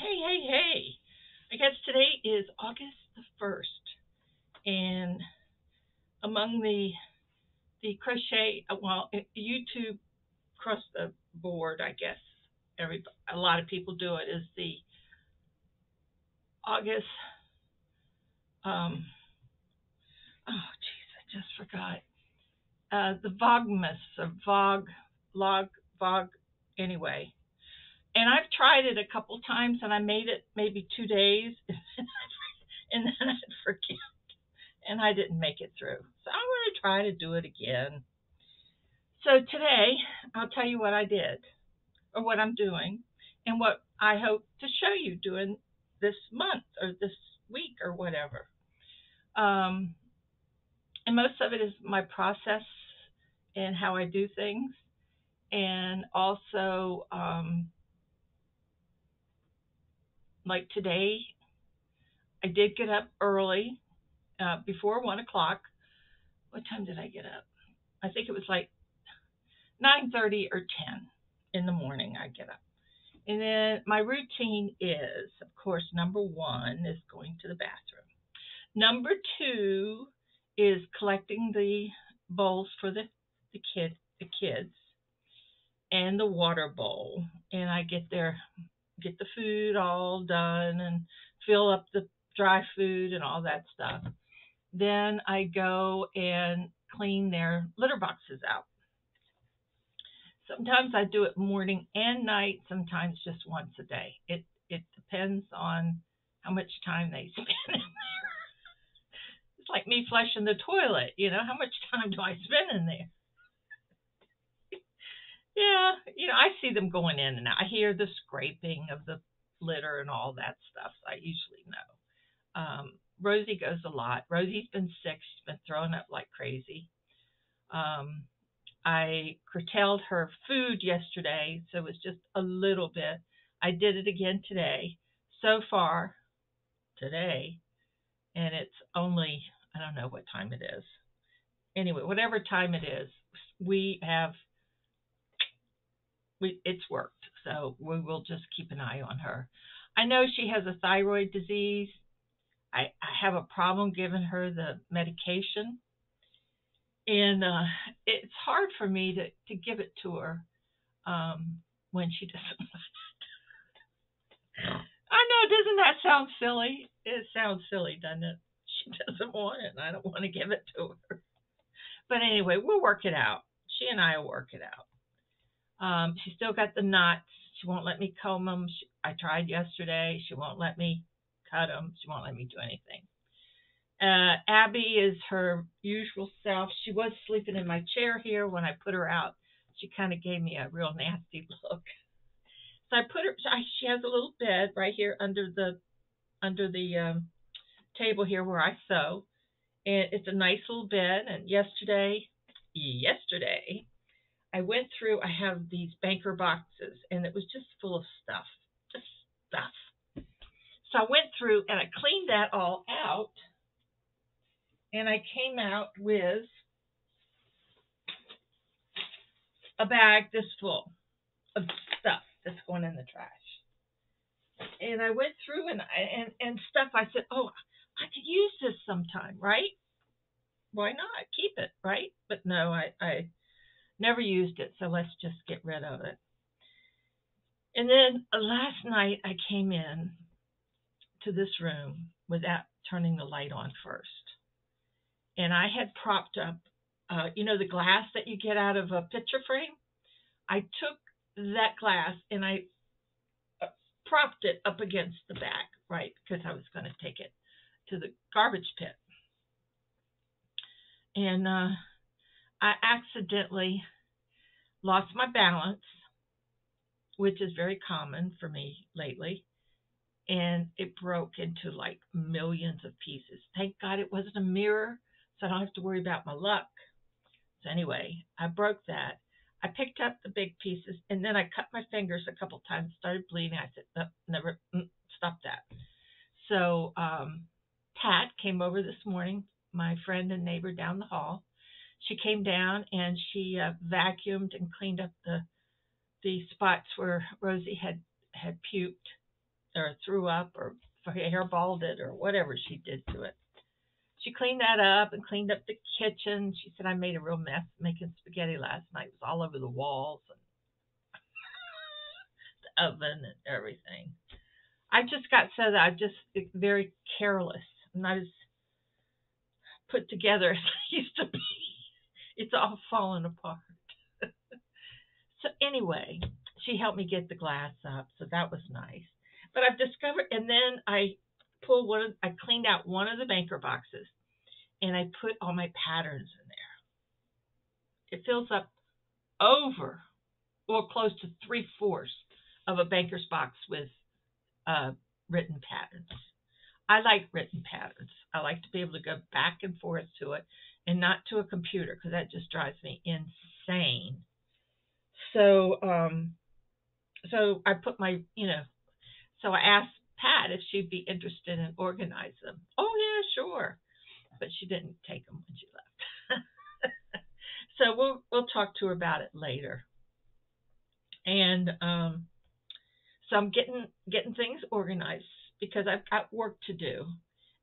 Hey. I guess today is August the 1st, and among the crochet, YouTube across the board, I guess a lot of people do it, is the August, um, oh, jeez, I just forgot, the Vlogmas, or Vlog, anyway. And I've tried it a couple times, and I made it maybe 2 days, and then I'd forget, and I didn't make it through. So I'm going to try to do it again. So today, I'll tell you what I did, or what I'm doing, and what I hope to show you doing this month, or this week, or whatever. And most of it is my process and how I do things. And also, like today, I did get up early, before 1 o'clock. What time did I get up? I think it was like 9:30 or 10 in the morning I get up. And then my routine is, of course, number one is going to the bathroom. Number two is collecting the bowls for the kids, and the water bowl. And I get the food all done and fill up the dry food and all that stuff. Then I go and clean their litter boxes out. Sometimes I do it morning and night, sometimes just once a day. It depends on how much time they spend in there. It's like me flushing the toilet, how much time do I spend in there? Yeah, I see them going in and out. I hear the scraping of the litter and all that stuff. I usually know. Rosie goes a lot. Rosie's been sick. She's been throwing up like crazy. I curtailed her food yesterday, so it was just a little bit. I did it again today. So far, today, and it's only, I don't know what time it is. Anyway, whatever time it is, it's worked. So we will just keep an eye on her. I know she has a thyroid disease. I have a problem giving her the medication. And it's hard for me to give it to her when she doesn't want it. I know, doesn't that sound silly? It sounds silly, doesn't it? She doesn't want it, and I don't want to give it to her. But anyway, we'll work it out. She and I will work it out. She still got the knots. She won't let me comb them. I tried yesterday. She won't let me cut them. She won't let me do anything. Abby is her usual self. She was sleeping in my chair here when I put her out. She kind of gave me a real nasty look. So I put her. She has a little bed right here under the table here where I sew, and it's a nice little bed. And yesterday, I went through. I have these banker boxes, and it was just full of stuff, just stuff. So I went through and I cleaned that all out. And I came out with a bag this full of stuff that's going in the trash. And I went through and stuff. I said, oh, I could use this sometime, right? Why not? Keep it, right? But no, I never used it, so let's just get rid of it. And then last night I came in to this room without turning the light on first. And I had propped up, the glass that you get out of a picture frame. I took that glass and I propped it up against the back, right, because I was going to take it to the garbage pit. And I accidentally lost my balance, which is very common for me lately. And it broke into like millions of pieces. Thank God it wasn't a mirror, so I don't have to worry about my luck. So anyway, I broke that. I picked up the big pieces, and then I cut my fingers a couple times, started bleeding. I said, no, never, stop that. So Pat came over this morning, my friend and neighbor down the hall. She came down, and she vacuumed and cleaned up the spots where Rosie had puked. or threw up or hairballed it or whatever she did to it. She cleaned that up and cleaned up the kitchen. She said I made a real mess making spaghetti last night. It was all over the walls and the oven and everything. I just got so that I'm just very careless. I'm not as put together as I used to be. It's all falling apart. So anyway, she helped me get the glass up, so that was nice. But I've discovered, and then I cleaned out one of the banker boxes, and I put all my patterns in there. It fills up over, or close to 3/4 of a banker's box with written patterns. I like written patterns. I like to be able to go back and forth to it, and not to a computer because that just drives me insane. So, so I put my, so I asked Pat if she'd be interested in organize them. Oh yeah, sure, but she didn't take them when she left. So we'll talk to her about it later. And so I'm getting things organized because I've got work to do.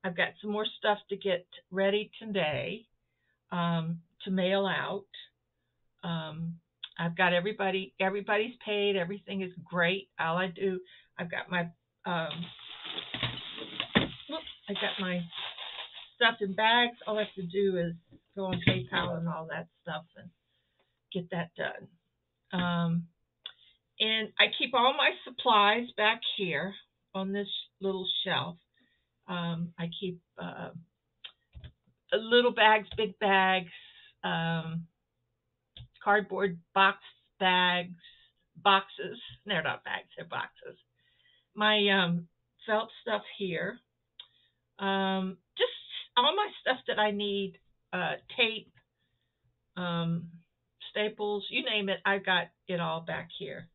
I've got some more stuff to get ready today to mail out. I've got everybody's paid. Everything is great. All I do, I've got my stuff in bags. All I have to do is go on PayPal and all that stuff and get that done. And I keep all my supplies back here on this little shelf. I keep little bags, big bags, cardboard boxes. They're not bags, they're boxes. My felt stuff here. Just all my stuff that I need, tape, staples, you name it, I've got it all back here.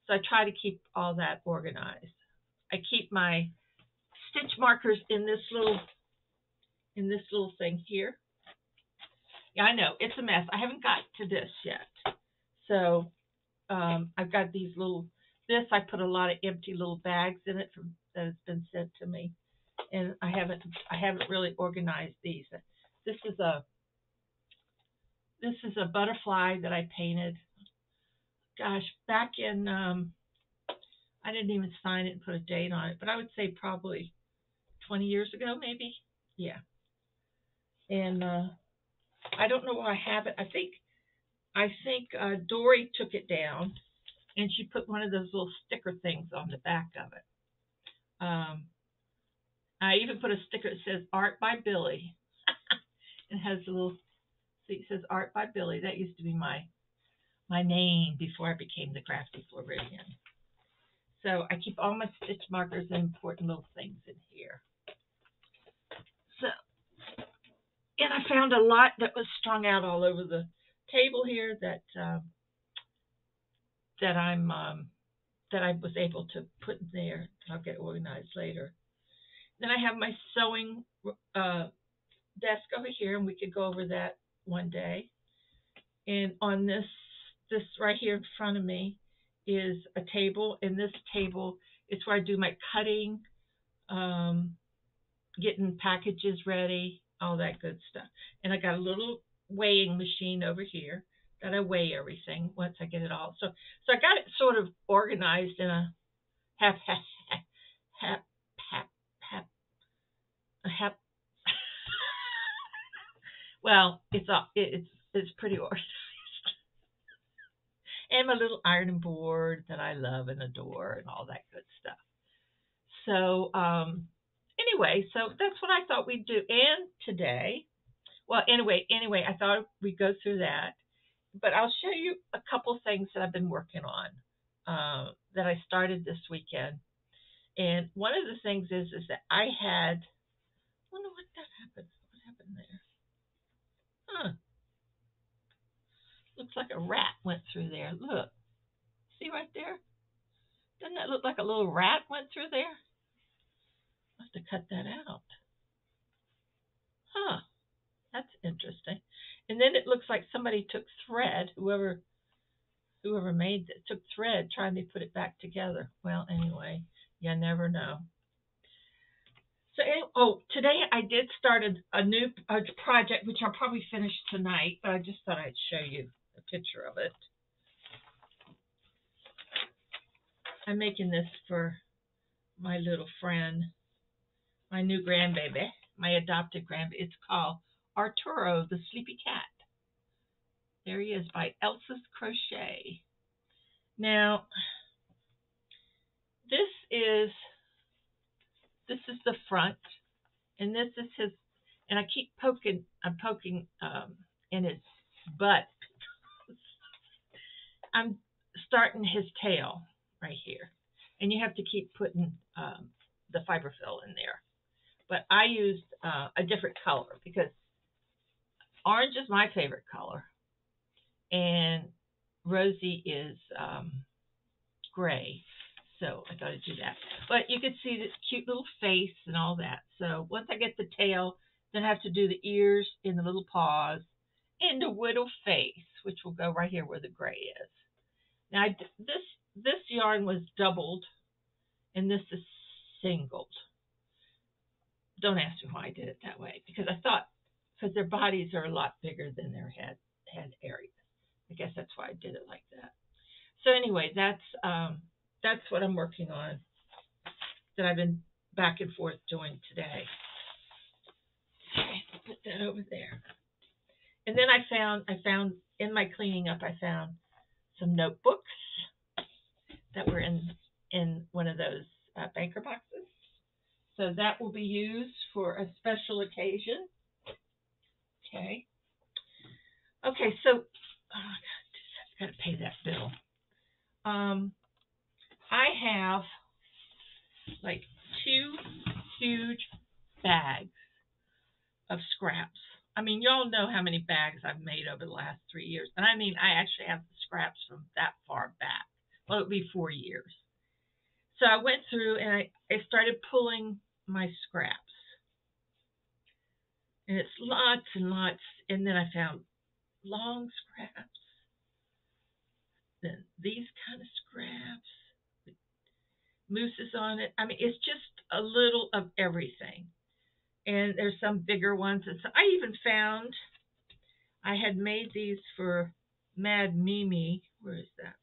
So I try to keep all that organized. I keep my stitch markers in this little thing here. Yeah, I know, it's a mess. I haven't got to this yet. So I've got this I put a lot of empty little bags in it that has been sent to me. And I haven't really organized these. This is a butterfly that I painted. Gosh, back in I didn't even sign it and put a date on it, but I would say probably 20 years ago, maybe. Yeah. And I don't know where I have it. I think Dory took it down, and she put one of those little sticker things on the back of it. I even put a sticker that says Art by Billie. It has a little, see, it says Art by Billie. That used to be my name before I became the Crafty Floridian. So I keep all my stitch markers and important little things in here. So, and I found a lot that was strung out all over the table here that I was able to put in there. I'll get organized later. Then I have my sewing desk over here, and we could go over that one day. And on this right here in front of me is a table, and this table is where I do my cutting, getting packages ready, all that good stuff. And I got a little weighing machine over here that I weigh everything once I get it all. So I got it sort of organized in a half. Well, it's pretty organized. And my little ironing board that I love and adore and all that good stuff. So anyway, so that's what I thought we'd do. And today, well, anyway, I thought we'd go through that. But I'll show you a couple things that I've been working on that I started this weekend. And one of the things is that I wonder what that happened. What happened there? Huh. Looks like a rat went through there. Look. See right there? Doesn't that look like a little rat went through there? I'll have to cut that out. Huh. That's interesting. And then it looks like somebody took thread, whoever made it, took thread trying to put it back together. Well, anyway, You never know. So, today I did start a new project, which I'll probably finish tonight, but I just thought I'd show you a picture of it. I'm making this for my little friend, my new grandbaby, my adopted grandbaby. It's called Arturo, the Sleepy Cat. There he is, by Elsa's Crochet. Now, this is the front, and this is his. And I keep poking. I'm poking in his butt. I'm starting his tail right here, and you have to keep putting the fiberfill in there. But I used a different color because orange is my favorite color, and rosy is gray. So I thought I'd do that. But you could see this cute little face and all that. So once I get the tail, then I have to do the ears and the little paws and the little face, which will go right here where the gray is. Now this yarn was doubled, and this is singled. Don't ask me why I did it that way, because I thought, because their bodies are a lot bigger than their head areas. I guess that's why I did it like that. So anyway, that's what I'm working on, that I've been back and forth doing today. Okay, put that over there. And then I found in my cleaning up, I found some notebooks that were in one of those banker boxes. So that will be used for a special occasion. Okay. Okay, so I've got to pay that bill. I have like 2 huge bags of scraps. I mean, y'all know how many bags I've made over the last 3 years. And I mean, I actually have the scraps from that far back. Well, it would be 4 years. So I went through and I started pulling my scraps. And it's lots and lots. And then I found long scraps. Then these kind of scraps. With mooses on it. I mean, it's just a little of everything. And there's some bigger ones. And so I even found, I had made these for Mad Mimi. Where is that?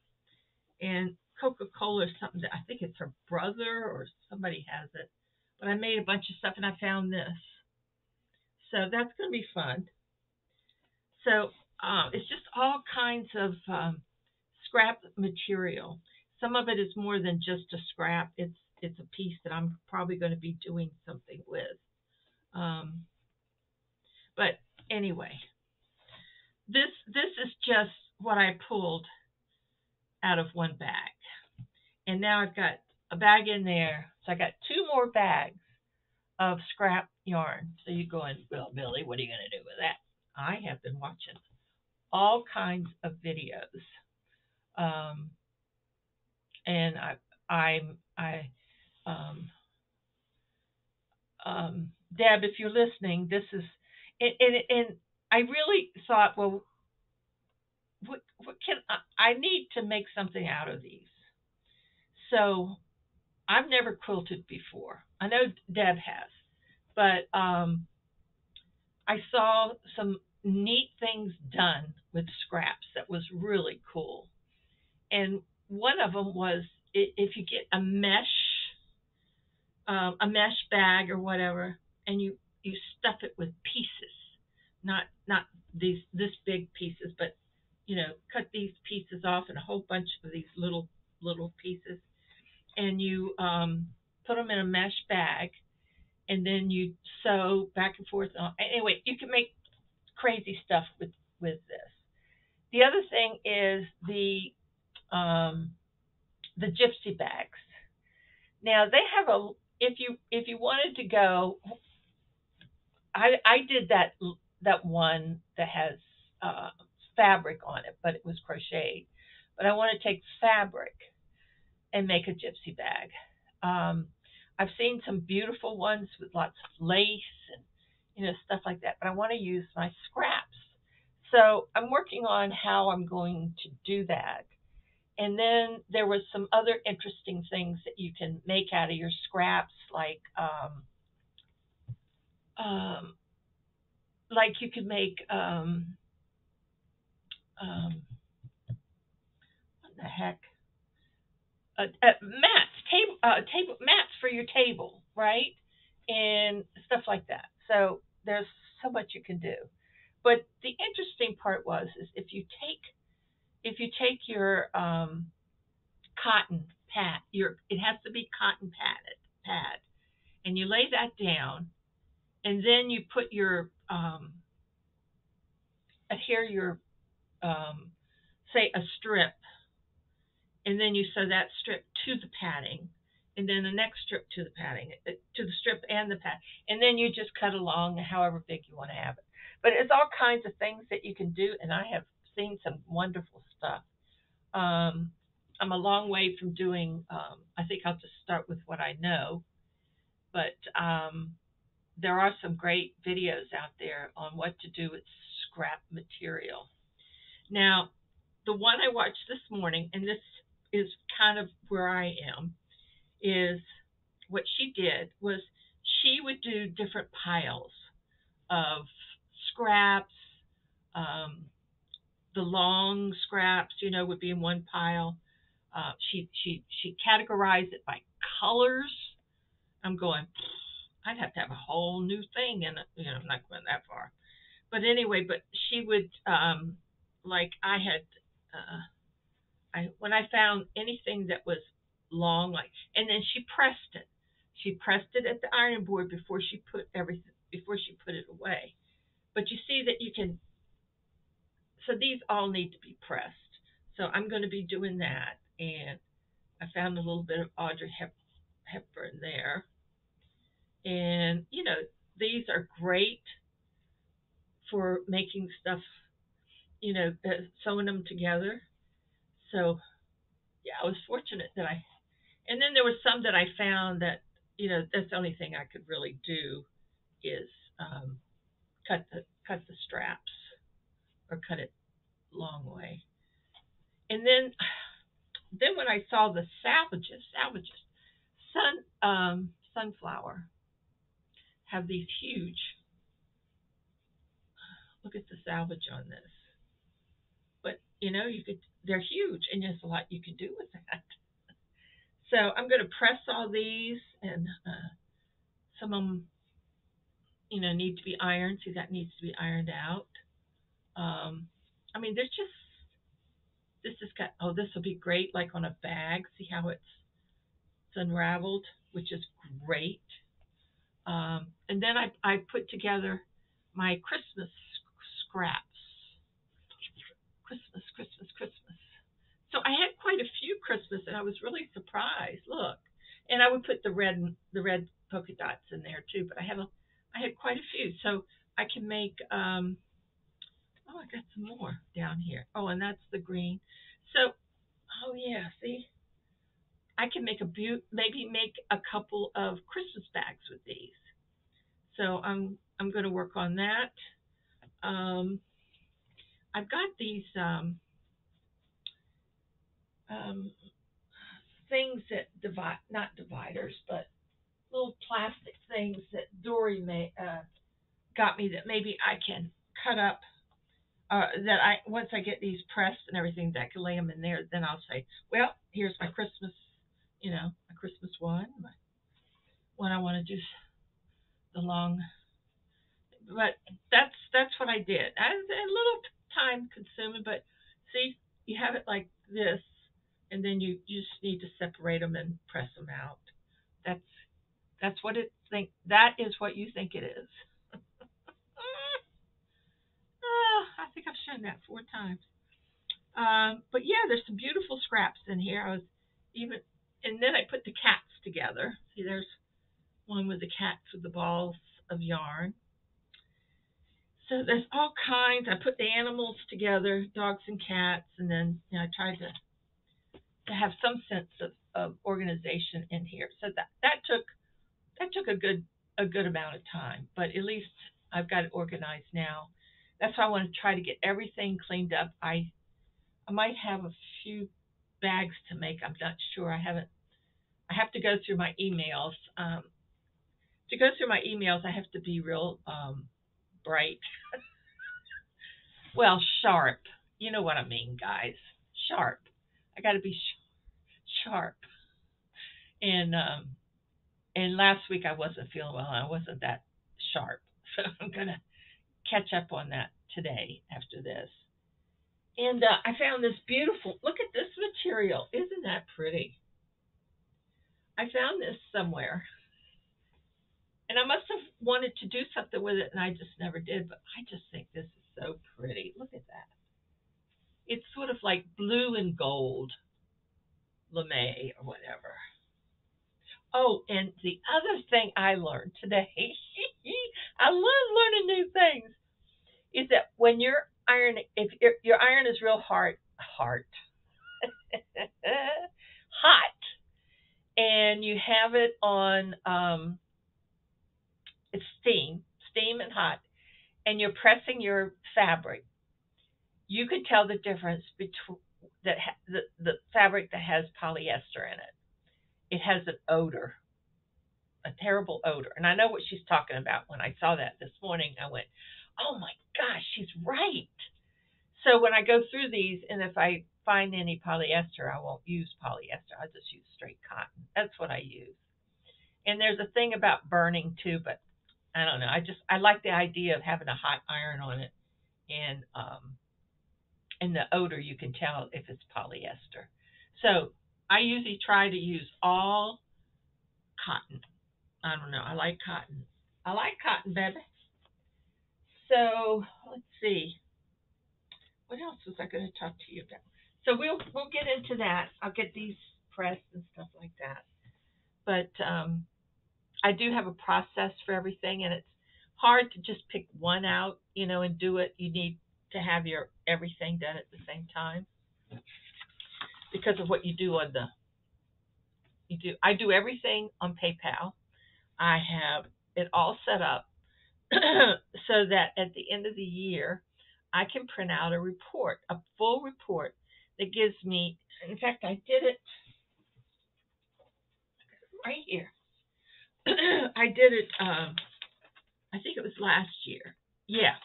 And Coca-Cola or something. I think it's her brother or somebody has it. But I made a bunch of stuff, and I found this. So that's going to be fun. So it's just all kinds of scrap material. Some of it is more than just a scrap. It's a piece that I'm probably going to be doing something with. But anyway, this is just what I pulled out of one bag. And now I've got a bag in there. So I got 2 more bags of scrap yarn. So you're going, well, Billie, what are you going to do with that? I have been watching all kinds of videos. And Deb, if you're listening, this is, and I really thought, well, what can I need to make something out of these? So I've never quilted before. I know Deb has, but I saw some neat things done with scraps that was really cool. And one of them was, if you get a mesh bag or whatever, and you stuff it with pieces, not this big pieces, but cut these pieces off and a whole bunch of these little pieces, and you put them in a mesh bag, and then you sew back and forth. Anyway, you can make crazy stuff with this. The other thing is the Gypsy Bags. Now they have if you wanted to go, I did that one that has fabric on it, but it was crocheted. But I want to take fabric and make a gypsy bag. I've seen some beautiful ones with lots of lace and stuff like that, but I want to use my scraps. So I'm working on how I'm going to do that. And then there was some other interesting things that you can make out of your scraps, um, like you could make what the heck, mats, table mats for your table, right, and stuff like that. So there's so much you can do. But the interesting part is if you take your cotton pad, it has to be cotton pad, and you lay that down, and then you put your adhere your say a strip, and then you sew that strip to the padding, and then the next strip to the padding, to the strip and the pad, and then you just cut along however big you want to have it. But it's all kinds of things that you can do, and I have seen some wonderful stuff. I'm a long way from doing. I think I'll just start with what I know, but there are some great videos out there on what to do with scrap material. Now, the one I watched this morning, and this is kind of where I am, is what she did was she would do different piles of scraps. The long scraps, would be in one pile. She categorized it by colors. I'm going, I'd have to have a whole new thing, and I'm not going that far. But anyway, but she would like I had when I found anything that was long, and then she pressed it. She pressed it at the iron board before she put it away. But you see that you can. So these all need to be pressed. So I'm going to be doing that, and I found a little bit of Audrey Hepburn there, and these are great for making stuff, sewing them together. So yeah, I was fortunate and then there was some that I found that, that's the only thing I could really do is cut the straps or cut it long way. And then when I saw the salvages, sunflower have these huge. Look at the salvage on this. But they're huge, and there's a lot you can do with that. So I'm going to press all these, and some of them, need to be ironed. See, that needs to be ironed out. This has got, this will be great, like on a bag. See how it's unraveled, which is great. And then I put together my Christmas scraps. Christmas. So I had quite a few Christmas, and I was really surprised. Look, and I would put the red polka dots in there too. But I had quite a few, so I can make. I got some more down here. Oh, and that's the green. So, yeah, see, I can maybe make a couple of Christmas bags with these. So I'm going to work on that. I've got these things that not dividers, but little plastic things that Dory got me that maybe I can cut up. Once I get these pressed and everything, that I can lay them in there. Then I'll say, well, here's my Christmas, my Christmas one. When I want to do the long, but that's what I did. It's a little time consuming, but see, you have it like this, and then you just need to separate them and press them out. That's what that is what you think it is. I think I've shown that 4 times. But yeah, there's some beautiful scraps in here. And then I put the cats together. See, there's one with the cats with the balls of yarn. So there's all kinds. I put the animals together, dogs and cats, and then I tried to have some sense of organization in here. So that took a good amount of time, but at least I've got it organized now. That's why I want to try to get everything cleaned up. I might have a few bags to make. I'm not sure. I have to go through my emails. To go through my emails, I have to be real bright. Well, sharp. You know what I mean, guys. Sharp. I got to be sharp. And last week I wasn't feeling well. I wasn't that sharp, so I'm gonna catch up on that today after this. And I found this beautiful. Look at this material. Isn't that pretty? I found this somewhere, and I must have wanted to do something with it, and I just never did. But I just think this is so pretty. Look at that. It's sort of like blue and gold, lame or whatever. Oh, and the other thing I learned today, I love learning new things, is that when your iron, if your iron is real hot, and you have it on it's steam and hot, and you're pressing your fabric, you can tell the difference between the fabric that has polyester in it. It has an odor, a terrible odor. And I know what she's talking about. When I saw that this morning, I went, oh my gosh, she's right. So when I go through these, and if I find any polyester, I won't use polyester. I'll just use straight cotton. That's what I use. And there's a thing about burning too, but I don't know. I like the idea of having a hot iron on it, and the odor, you can tell if it's polyester. So I usually try to use all cotton. I don't know. I like cotton. I like cotton, baby. So let's see. What else was I going to talk to you about? So we'll get into that. I'll get these pressed and stuff like that. But I do have a process for everything, and it's hard to just pick one out, and do it. You need to have your everything done at the same time because of what you do on I do everything on PayPal. I have it all set up so that at the end of the year, I can print out a report, a full report that gives me, in fact, I did it right here. I did it, I think it was last year. Yeah,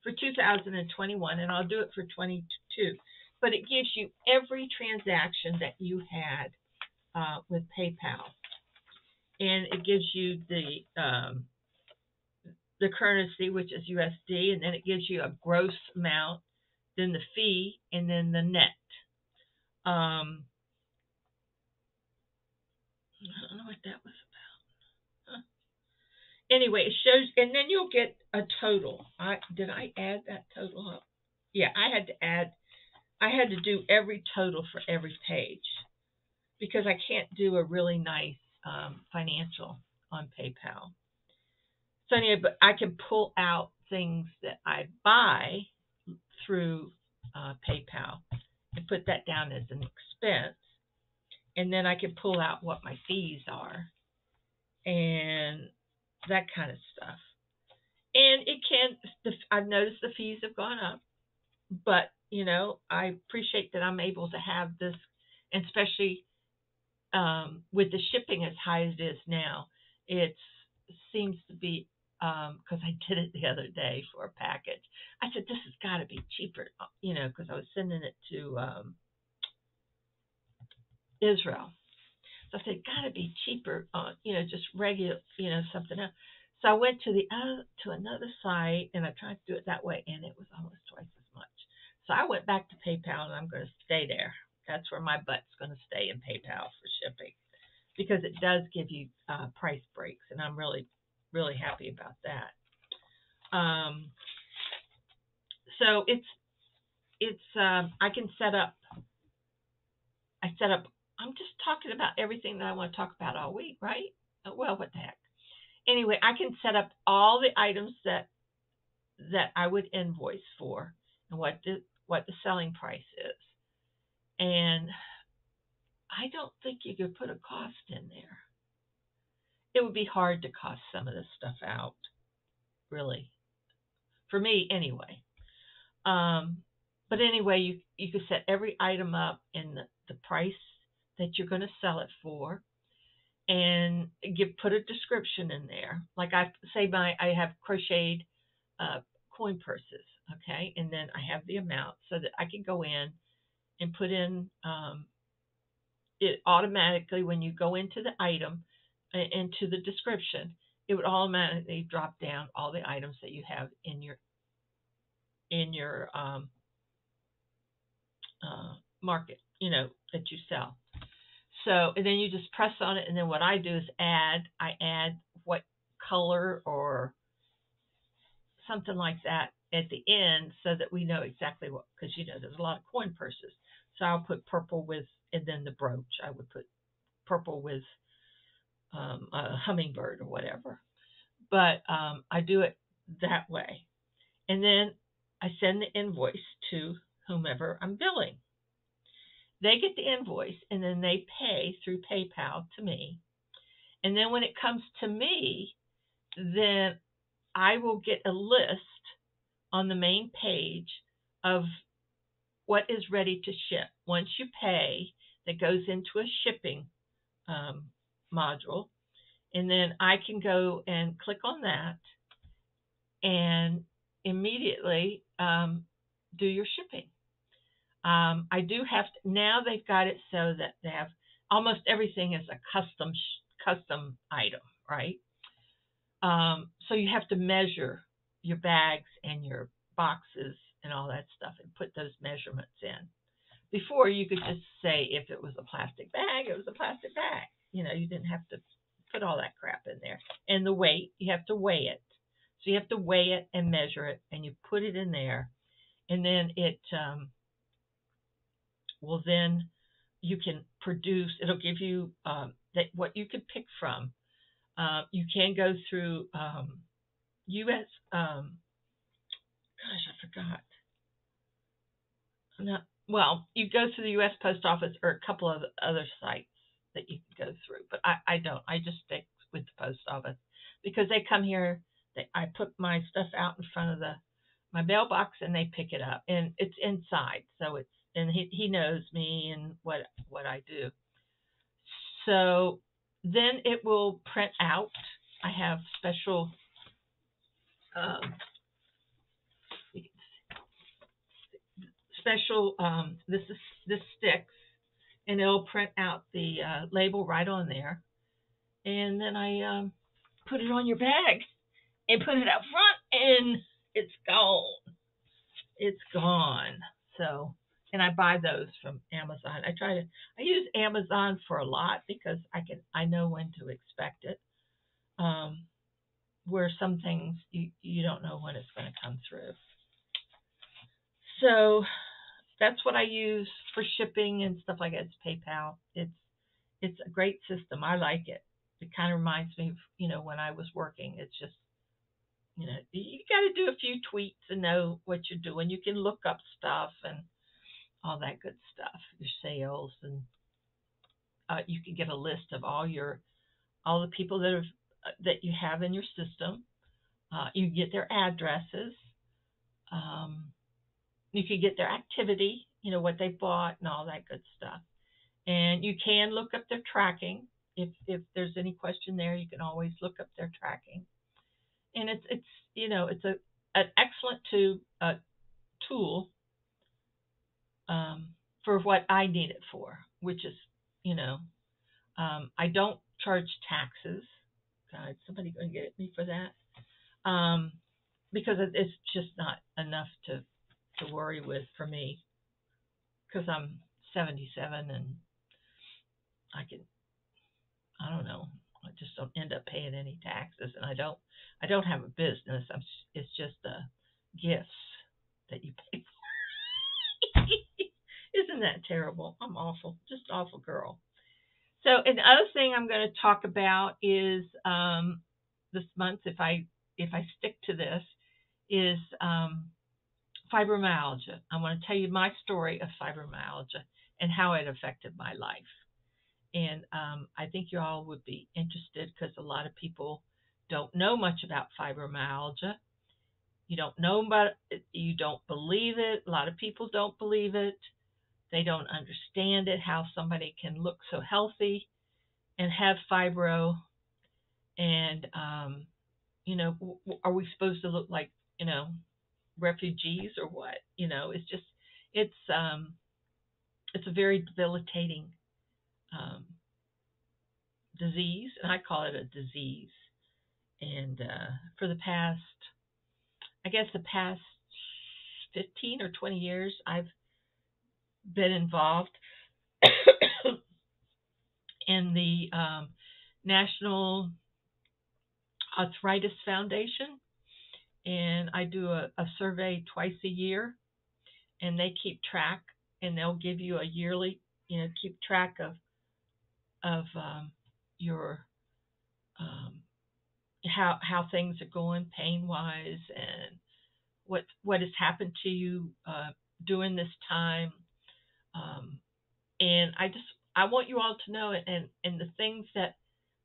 for 2021, and I'll do it for 22. But it gives you every transaction that you had with PayPal. And it gives you the currency, which is USD, and then it gives you a gross amount, then the fee, and then the net. I don't know what that was about. Huh. Anyway, it shows, and then you'll get a total. Did I add that total up? Yeah, I had to do every total for every page because I can't do a really nice financial on PayPal. So anyway, but I can pull out things that I buy through PayPal and put that down as an expense. And then I can pull out what my fees are and that kind of stuff. And I've noticed the fees have gone up, but I appreciate that I'm able to have this, and especially with the shipping as high as it is now, it seems to be because I did it the other day for a package. I said, this has got to be cheaper, because I was sending it to Israel. So I said, got to be cheaper, just regular, something else. So I went to another site, and I tried to do it that way, and it was almost twice as much. So I went back to PayPal, and I'm going to stay there. That's where my butt's going to stay, in PayPal for shipping, because it does give you price breaks, and I'm really, really happy about that. So I can set up. I'm just talking about everything that I want to talk about all week, right? Well, what the heck? Anyway, I can set up all the items that I would invoice for, and what the selling price is. And I don't think you could put a cost in there. It would be hard to cost some of this stuff out, really. For me, anyway. But anyway, you can set every item up and the price that you're going to sell it for, and put a description in there. Like I have crocheted uh, coin purses, okay, and then I have the amount so that I can go in and put in it automatically when you go into the item, into the description. It would automatically drop down all the items that you have in your market, that you sell. So, and then you just press on it, and then what I do is I add what color or something like that at the end so that we know exactly what, because there's a lot of coin purses. So I'll put purple with, and then the brooch, I would put purple with a hummingbird or whatever. But I do it that way. And then I send the invoice to whomever I'm billing. They get the invoice, and then they pay through PayPal to me. And then when it comes to me, then I will get a list on the main page of what is ready to ship. Once you pay, that goes into a shipping module. And then I can go and click on that and immediately do your shipping. I do have to, now they've got it so that they have almost everything is a custom item, right? So you have to measure your bags and your boxes and all that stuff and put those measurements in. Before, you could just say if it was a plastic bag, it was a plastic bag. You didn't have to put all that crap in there. And the weight, you have to weigh it. So you have to weigh it and measure it, and you put it in there, and then it then you can produce. It'll give you that what you could pick from. You can go through U.S. Gosh, I forgot. No, well, you go through the U.S. Post Office or a couple of other sites that you can go through, but I don't. I just stick with the Post Office because they come here. I put my stuff out in front of my mailbox, and they pick it up, and it's inside, so and he knows me and what I do. So then it will print out. I have special this sticks, and it'll print out the label right on there, and then I put it on your bag and put it out front, and it's gone. So, and I buy those from Amazon. I use Amazon for a lot because I know when to expect it. Where some things you don't know when it's going to come through. So that's what I use for shipping and stuff like that. It's PayPal. It's a great system. I like it. It kind of reminds me of when I was working. It's just you got to do a few tweaks and know what you're doing. You can look up stuff and all that good stuff. Your sales, and you can get a list of all the people that you have in your system. You get their addresses. You can get their activity, what they bought and all that good stuff. And you can look up their tracking. If there's any question there, you can always look up their tracking. And it's an excellent tool for what I need it for, which is, I don't charge taxes. God, somebody going to get at me for that. Because it's just not enough to worry with for me, because I'm 77 and I don't know, I just don't end up paying any taxes, and I don't have a business. It's just gifts that you pay for. Isn't that terrible? I'm awful, just awful girl. So, and the other thing I'm going to talk about is this month, if I stick to this, is fibromyalgia. I want to tell you my story of fibromyalgia and how it affected my life. And I think you all would be interested because a lot of people don't know much about fibromyalgia. You don't know about it. You don't believe it. A lot of people don't believe it. They don't understand it, how somebody can look so healthy and have fibro. And, are we supposed to look like, refugees or what? It's just, it's, um, it's a very debilitating um, disease, and I call it a disease. And for the past, I guess the past 15 or 20 years, I've been involved in the National Arthritis Foundation, and I do a survey twice a year, and they keep track, and they'll give you a yearly, keep track of your um, how things are going pain wise, and what has happened to you during this time. Um, and I want you all to know it, and the things that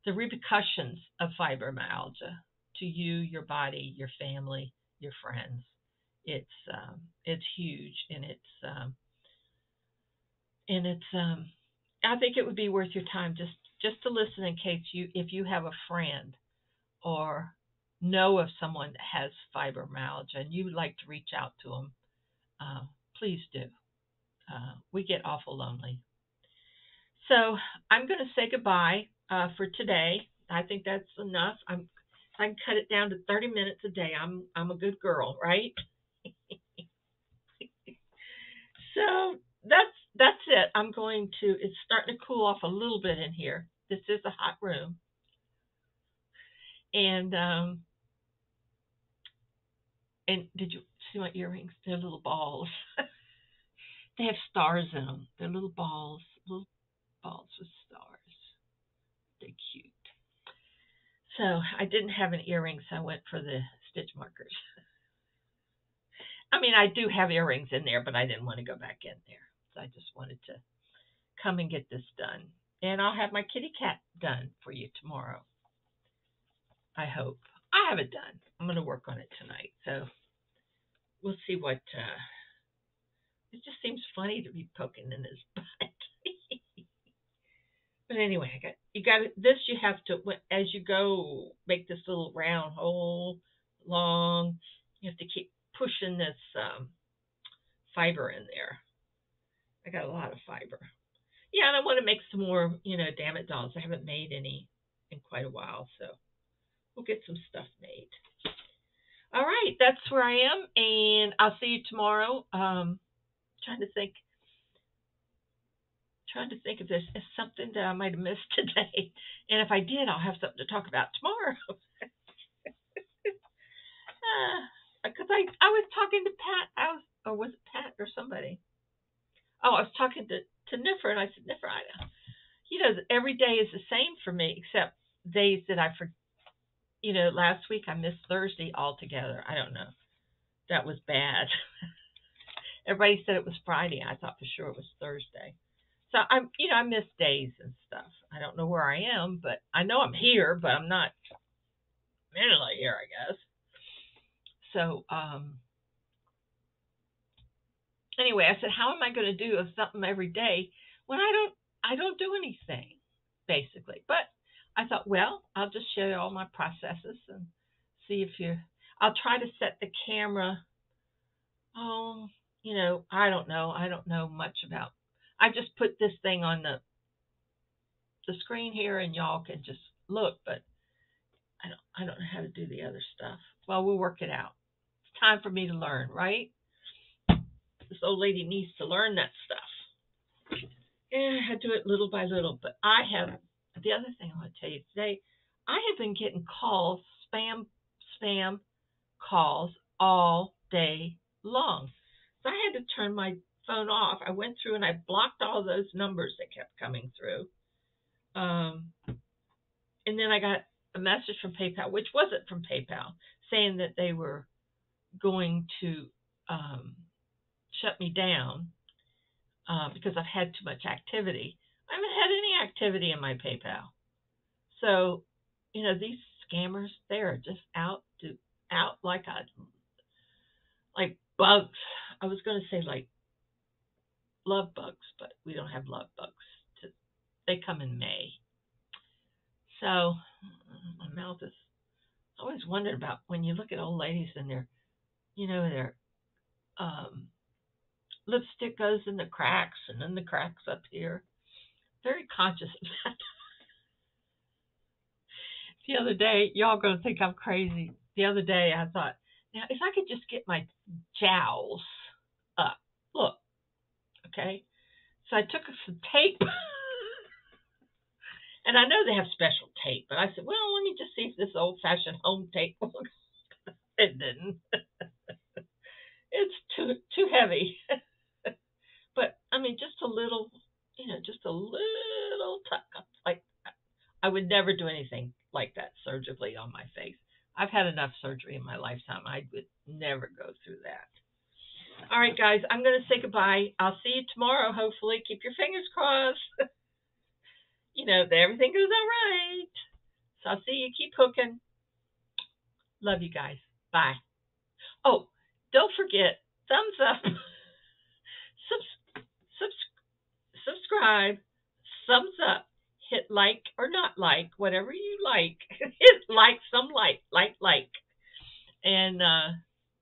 the repercussions of fibromyalgia to you, your body, your family, your friends. It's huge, and it's I think it would be worth your time just to listen in case if you have a friend or know of someone that has fibromyalgia and you would like to reach out to them. uh, please do. We get awful lonely. So I'm going to say goodbye for today. I think that's enough. I can cut it down to 30 minutes a day. I'm a good girl, right? So that's it. I'm going to. It's starting to cool off a little bit in here. This is a hot room, and did you see my earrings? They're little balls. They have stars in them. They're little balls with stars. They're cute. So I didn't have an earring, so I went for the stitch markers. I mean, I do have earrings in there, but I didn't want to go back in there. So I just wanted to come and get this done. And I'll have my kitty cat done for you tomorrow. I hope. I have it done. I'm going to work on it tonight. So we'll see what. It just seems funny to be poking in his butt. But anyway, you got this. You have to, as you go, make this little round hole long. You have to keep pushing this fiber in there. I got a lot of fiber. Yeah, and I want to make some more, damn it dolls. I haven't made any in quite a while, so we'll get some stuff made. All right, that's where I am, and I'll see you tomorrow. Trying to think if there's something that I might have missed today, and if I did, I'll have something to talk about tomorrow. Because I was talking to Pat, or was it Pat or somebody? Oh, I was talking to Niffer, and I said, Niffer, every day is the same for me, except days that I forget. Last week I missed Thursday altogether. I don't know. That was bad. Everybody said it was Friday. I thought for sure it was Thursday. So I miss days and stuff. I don't know where I am, but I know I'm here, but I'm not mentally here, I guess. So, anyway, I said, how am I going to do something every day when I don't do anything, basically. But I thought, well, I'll just show you all my processes and see if I'll try to set the camera. Oh, I don't know. I don't know much about. I just put this thing on the screen here, and y'all can just look. But I don't know how to do the other stuff. Well, we'll work it out. It's time for me to learn, right? This old lady needs to learn that stuff. Yeah, I do it little by little. But the other thing I want to tell you today, I have been getting calls, spam calls all day long. So I had to turn my phone off. I went through and I blocked all those numbers that kept coming through. And then I got a message from PayPal, which wasn't from PayPal, saying that they were going to shut me down because I've had too much activity. I haven't had any activity in my PayPal. So, these scammers, they're just out like like bugs. I was going to say like love bugs, but we don't have love bugs. They come in May. So my mouth is. I always wondered about when you look at old ladies and their um, lipstick goes in the cracks and then the cracks up here. Very conscious of that. The other day, y'all gonna think I'm crazy. The other day, I thought, now if I could just get my jowls up, look, okay. So I took some tape, and I know they have special tape, but I said, well, let me just see if this old-fashioned home tape works. It didn't. It's too heavy. But I mean, just a little, just a little tuck up. Like I would never do anything like that surgically on my face. I've had enough surgery in my lifetime. I would never go through that. All right, guys, I'm going to say goodbye. I'll see you tomorrow, hopefully. Keep your fingers crossed. That everything goes all right. So I'll see you. Keep hooking. Love you guys. Bye. Oh, don't forget, thumbs up, subscribe, thumbs up, hit like or not like, whatever you like. Hit like, some like. And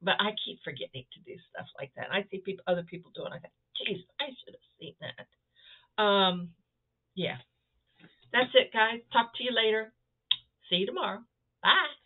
but I keep forgetting to do stuff like that. I see other people doing. I think, geez, I should have seen that. Yeah, that's it, guys. Talk to you later. See you tomorrow. Bye.